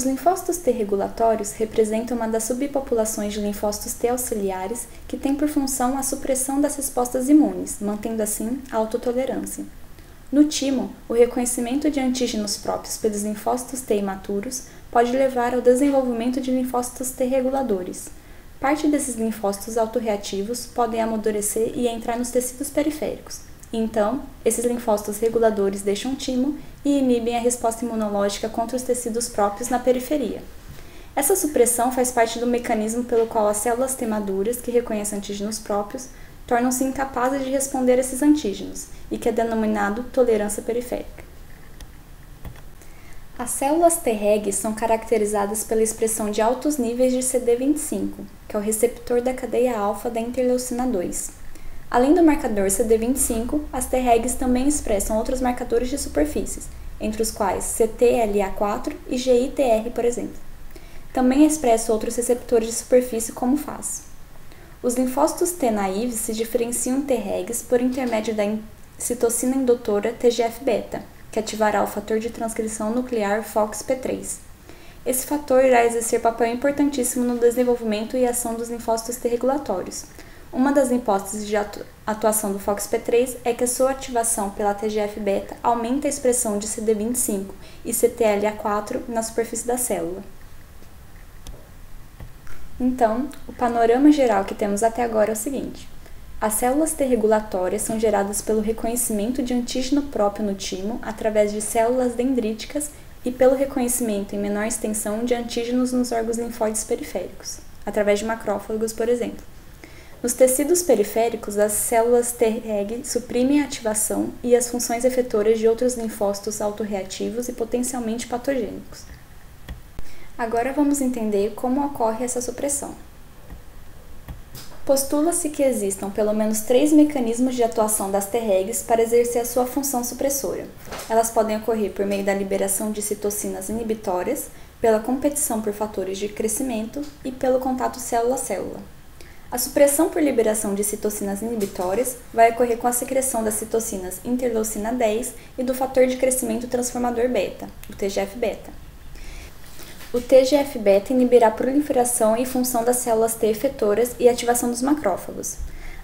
linfócitos T regulatórios representam uma das subpopulações de linfócitos T auxiliares que tem por função a supressão das respostas imunes, mantendo assim a autotolerância. No timo, o reconhecimento de antígenos próprios pelos linfócitos T imaturos pode levar ao desenvolvimento de linfócitos T reguladores. Parte desses linfócitos autorreativos podem amadurecer e entrar nos tecidos periféricos. Então, esses linfócitos reguladores deixam o timo e inibem a resposta imunológica contra os tecidos próprios na periferia. Essa supressão faz parte do mecanismo pelo qual as células T maduras, que reconhecem antígenos próprios, tornam-se incapazes de responder a esses antígenos, e que é denominado tolerância periférica. As células Treg são caracterizadas pela expressão de altos níveis de CD25, que é o receptor da cadeia alfa da interleucina 2. Além do marcador CD25, as Tregs também expressam outros marcadores de superfícies, entre os quais CTLA4 e GITR, por exemplo. Também expressa outros receptores de superfície como FAS. Os linfócitos T naives se diferenciam em Tregs por intermédio da citocina indutora TGF-beta, que ativará o fator de transcrição nuclear FOXP3. Esse fator irá exercer papel importantíssimo no desenvolvimento e ação dos linfócitos T regulatórios. Uma das hipóteses de atuação do FOXP3 é que a sua ativação pela TGF-beta aumenta a expressão de CD25 e CTLA4 na superfície da célula. Então, o panorama geral que temos até agora é o seguinte: as células T regulatórias são geradas pelo reconhecimento de antígeno próprio no timo através de células dendríticas e pelo reconhecimento em menor extensão de antígenos nos órgãos linfóides periféricos, através de macrófagos, por exemplo. Nos tecidos periféricos, as células Treg suprimem a ativação e as funções efetoras de outros linfócitos autorreativos e potencialmente patogênicos. Agora vamos entender como ocorre essa supressão. Postula-se que existam pelo menos 3 mecanismos de atuação das Tregs para exercer a sua função supressora. Elas podem ocorrer por meio da liberação de citocinas inibitórias, pela competição por fatores de crescimento e pelo contato célula-célula. A supressão por liberação de citocinas inibitórias vai ocorrer com a secreção das citocinas interleucina 10 e do fator de crescimento transformador beta, o TGF-beta. O TGF-beta inibirá a proliferação e função das células T efetoras e ativação dos macrófagos.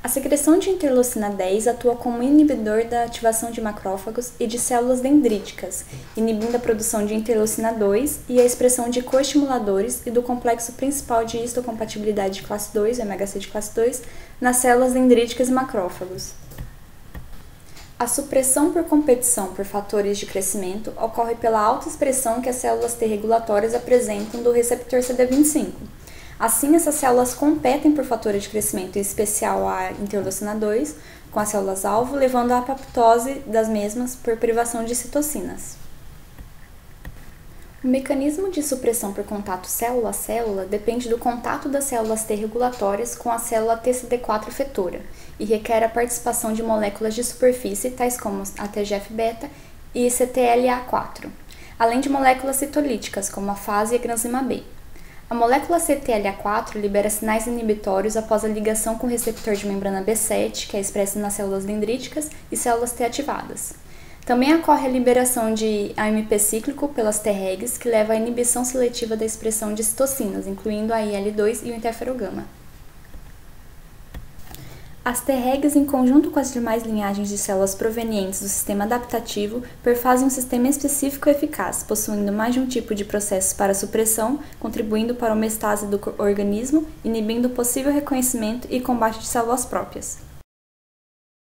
A secreção de interleucina 10 atua como inibidor da ativação de macrófagos e de células dendríticas, inibindo a produção de interleucina 2 e a expressão de coestimuladores e do complexo principal de histocompatibilidade de classe 2, MHC de classe 2, nas células dendríticas e macrófagos. A supressão por competição por fatores de crescimento ocorre pela alta expressão que as células T regulatórias apresentam do receptor CD25. Assim, essas células competem por fatores de crescimento, em especial a interleucina 2, com as células-alvo, levando à apoptose das mesmas por privação de citocinas. O mecanismo de supressão por contato célula-célula depende do contato das células T regulatórias com a célula TCD4 efetora e requer a participação de moléculas de superfície, tais como a TGF-beta e CTLA4, além de moléculas citolíticas, como a FAS e a granzima B. A molécula CTLA4 libera sinais inibitórios após a ligação com o receptor de membrana B7, que é expresso nas células dendríticas e células T ativadas. Também ocorre a liberação de AMP cíclico pelas Tregs, que leva à inibição seletiva da expressão de citocinas, incluindo a IL-2 e o interferogama. As Tregs, em conjunto com as demais linhagens de células provenientes do sistema adaptativo, perfazem um sistema específico e eficaz, possuindo mais de um tipo de processos para supressão, contribuindo para a homeostase do organismo, inibindo o possível reconhecimento e combate de células próprias.